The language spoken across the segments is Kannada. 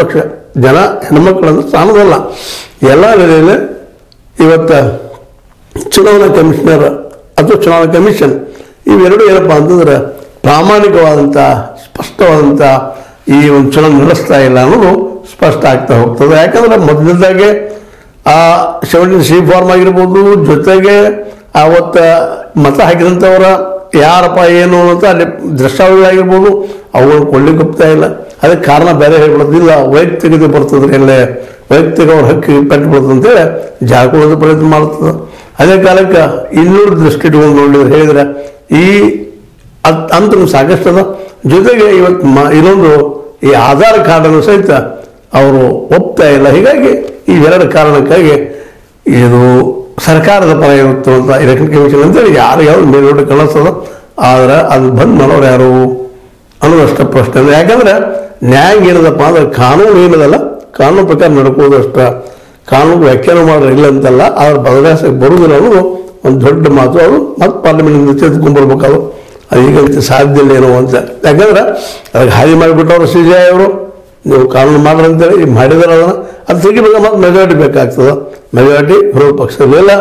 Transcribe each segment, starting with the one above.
ಲಕ್ಷ ಜನ ಹೆಣ್ಮಕ್ಳಂದ್ರೆ ಸಾಣದಲ್ಲ. ಎಲ್ಲ ನೆಲೆಯಲ್ಲಿ ಇವತ್ತು ಚುನಾವಣಾ ಕಮಿಷನರ್ ಅಥವಾ ಚುನಾವಣಾ ಕಮಿಷನ್ ಇವೆರಡು ಏನಪ್ಪ ಅಂತಂದ್ರೆ ಪ್ರಾಮಾಣಿಕವಾದಂಥ ಸ್ಪಷ್ಟವಾದಂಥ ಈ ಒಂದು ಚುನಾವಣೆ ನಡೆಸ್ತಾ ಇಲ್ಲ ಅನ್ನೋದು ಸ್ಪಷ್ಟ ಆಗ್ತಾ ಹೋಗ್ತದೆ. ಯಾಕಂದ್ರೆ ಮೊದಲದಾಗೆ ಆ 17C ಫಾರ್ಮ್ ಆಗಿರ್ಬೋದು, ಜೊತೆಗೆ ಆವತ್ತು ಮತ ಹಾಕಿದಂಥವರ ಯಾರಪ್ಪ ಏನು ಅಂತ ಅಲ್ಲಿ ದೃಶ್ಯಾವಳಿ ಆಗಿರ್ಬೋದು ಅವುಗಳು ಕೊಳ್ಳಿಕ್ಕೆ ಹೋಗ್ತಾ ಇಲ್ಲ. ಅದಕ್ಕೆ ಕಾರಣ ಬೇರೆ ಹೇಳ್ಬಿಡೋದಿಲ್ಲ, ವೈಯಕ್ತಿಕತೆ ಬರ್ತದ್ರೆ ಎಲ್ಲೇ ವೈಯಕ್ತಿಕ ಅವ್ರ ಹಕ್ಕಿಗೆ ಪೆಟ್ಟು ಬರ್ತದೆ ಅಂತೇಳಿ ಜಾರಿಕೊಳ್ಳೋದು ಪ್ರಯತ್ನ ಮಾಡ್ತದೆ. ಅದೇ ಕಾಲಕ್ಕೆ ಇನ್ನೂರು ದೃಷ್ಟಿ ಇಟ್ಕೊಂಡು ನೋಡಿದ್ರೆ ಹೇಳಿದ್ರೆ ಈ ಅಂತ ಸಾಕಷ್ಟು ಅದ. ಜೊತೆಗೆ ಇವತ್ತು ಇನ್ನೊಂದು ಈ ಆಧಾರ್ ಕಾರ್ಡನ್ನು ಸಹಿತ ಅವರು ಒಪ್ತಾ ಇಲ್ಲ. ಹೀಗಾಗಿ ಈ ಎರಡು ಕಾರಣಕ್ಕಾಗಿ ಇದು ಸರ್ಕಾರದ ಪರ ಇರುತ್ತೆ ಅಂತ ಎಲೆಕ್ಷನ್ ಕಮಿಷನ್ ಅಂತೇಳಿ ಯಾರು ಯಾವ್ದು ಮೇಲ್ನೋಟ ಕಳಿಸ್ತದ. ಆದ್ರೆ ಅದು ಬಂದ್ ಮಾಡೋರು ಯಾರು ಅನ್ನೋದಷ್ಟ ಪ್ರಶ್ನೆ. ಯಾಕಂದ್ರೆ ನ್ಯಾಯ ಏನದಪ್ಪ ಅಂದ್ರೆ ಕಾನೂನು ಏನದಲ್ಲ, ಕಾನೂನು ಪ್ರಕಾರ ನಡ್ಕೋದು ಅಷ್ಟ. ಕಾನೂನು ವ್ಯಾಖ್ಯಾನ ಮಾಡೋರು ಇಲ್ಲ ಅಂತಲ್ಲ, ಆದ್ರೆ ಬದಲಾಯಿಸಕ್ಕೆ ಬರುವುದಿಲ್ಲ ಅನ್ನೋದು ಒಂದು ದೊಡ್ಡ ಮಾತು. ಅದು ಮತ್ತೆ ಪಾರ್ಲಿಮೆಂಟ್ನಿಂದ ತೆಗೆದುಕೊಂಡ್ಬರ್ಬೇಕದು. ಅದು ಈಗಂತ ಸಾಧ್ಯ ಇಲ್ಲ ಏನೋ ಅಂತ. ಯಾಕಂದ್ರೆ ಅದಕ್ಕೆ ಹಾದಿ ಮಾಡಿಬಿಟ್ಟವ್ರು CJI ಅವರು, ನೀವು ಕಾನೂನು ಮಾಡ್ರಿ ಅಂತೇಳಿ ಮಾಡಿದಾರೆ. ಅದನ್ನು ಅದು ತೆಗಿಬೇಕು, ಮತ್ತೆ ಮೆಜಾರಿಟಿ ಬೇಕಾಗ್ತದೆ. ಮೆಜಾರಿಟಿ ವಿರೋಧ ಪಕ್ಷದಲ್ಲ,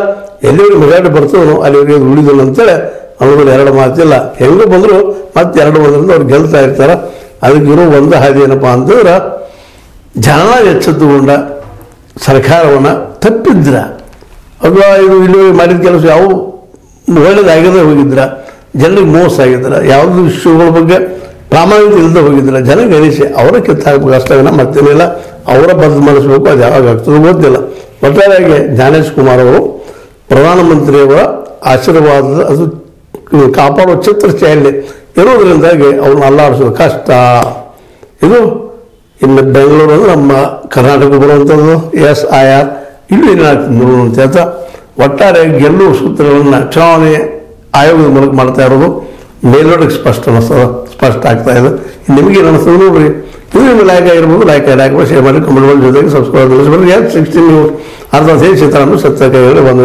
ಎಲ್ಲಿವರೆಗೆ ಮೆಜಾರಿಟಿ ಬರ್ತದೋ ಅಲ್ಲಿವರೆಗೆ ಉಳಿದಿಲ್ಲ ಅಂತೇಳಿ ಅವ್ರಲ್ಲಿ ಎರಡು ಮಾತಿಲ್ಲ. ಹೆಂಗೂ ಬಂದರೂ ಮತ್ತೆ ಎರಡು ಬಂದ್ರಿಂದ ಅವ್ರು ಗೆಲ್ತಾ ಇರ್ತಾರೆ. ಅದಕ್ಕೆ ಇರೋ ಒಂದು ಹಾದಿ ಏನಪ್ಪ ಅಂತಂದ್ರೆ ಜನ ಎಚ್ಚೆತ್ತುಕೊಂಡ ಸರ್ಕಾರವನ್ನು ತಪ್ಪಿದ್ರ ಅಥವಾ ಇದು ಇಲ್ಲಿ ಮಾಡಿದ ಕೆಲಸ ಯಾವ ಒಳ್ಳೇದಾಗದೆ ಹೋಗಿದ್ರ, ಜನರಿಗೆ ಮೋಸ ಆಗಿದ್ರ, ಯಾವುದೂ ಇಶ್ಯೂಗಳ ಬಗ್ಗೆ ಪ್ರಾಮಾಣಿಕತೆ ಇಲ್ಲದೆ ಹೋಗಿದ್ರ, ಜನ ಗಳಿಸಿ ಅವರ ಕಿತ್ತಾಗಬೇಕು ಅಷ್ಟಾಗಿನ ಮತ್ತೇನಿಲ್ಲ. ಅವರ ಬದಲು ಮಾಡಿಸ್ಬೇಕು, ಅದು ಯಾವಾಗ ಆಗ್ತದೆ ಗೊತ್ತಿಲ್ಲ. ಒಟ್ಟಾರೆಯಾಗಿ ಜ್ಞಾನೇಶ್ ಕುಮಾರ್ ಅವರು ಪ್ರಧಾನಮಂತ್ರಿಯವರ ಆಶೀರ್ವಾದದ ಅದು ಕಾಪಾಡುವ ಛತ್ರಛಾಯೆಯಲ್ಲಿ ಇರೋದ್ರಿಂದಾಗಿ ಅವ್ರನ್ನ ಅಲ್ಲಾಡಿಸೋದು ಕಷ್ಟ. ಇದು ಇನ್ನು ಬೆಂಗಳೂರು ಅಂದ್ರೆ ನಮ್ಮ ಕರ್ನಾಟಕ ಬರುವಂಥದ್ದು SIR ಇಲ್ಲೂ ಏನಾಗ್ತದೆ ನೋಡುವಂತ ಹೇಳ್ತಾ ಒಟ್ಟಾರೆ ಗೆಲ್ಲುವ ಸೂತ್ರಗಳನ್ನು ಚುನಾವಣೆ ಆಯೋಗದ ಮೂಲಕ ಮಾಡ್ತಾ ಇರೋದು ಮೇಲ್ನೋಟಕ್ಕೆ ಸ್ಪಷ್ಟ ಆಗ್ತಾ ಇದೆ. ನಿಮಗೇನು ಅನಿಸ್ತದೆ ನೋಡ್ರಿ. ಇದು ನಿಮ್ಮ ಲೈಕ್ ಆಗಿರ್ಬೋದು, ಲೈಕ್ ಶೇರ್ ಮಾಡಿ, ಕಮೆಂಟ್ ಮಾಡಿ, ಜೊತೆಗೆ ಸಬ್ಸ್ಕ್ರೈಬ್ ಮಾಡಿ. 16 ನ್ಯೂಸ್ ಅರ್ಧ ಸೀತಾರಾಮನ್ ಸತ್ಯ ಕೈಯಲ್ಲಿ ಬಂದ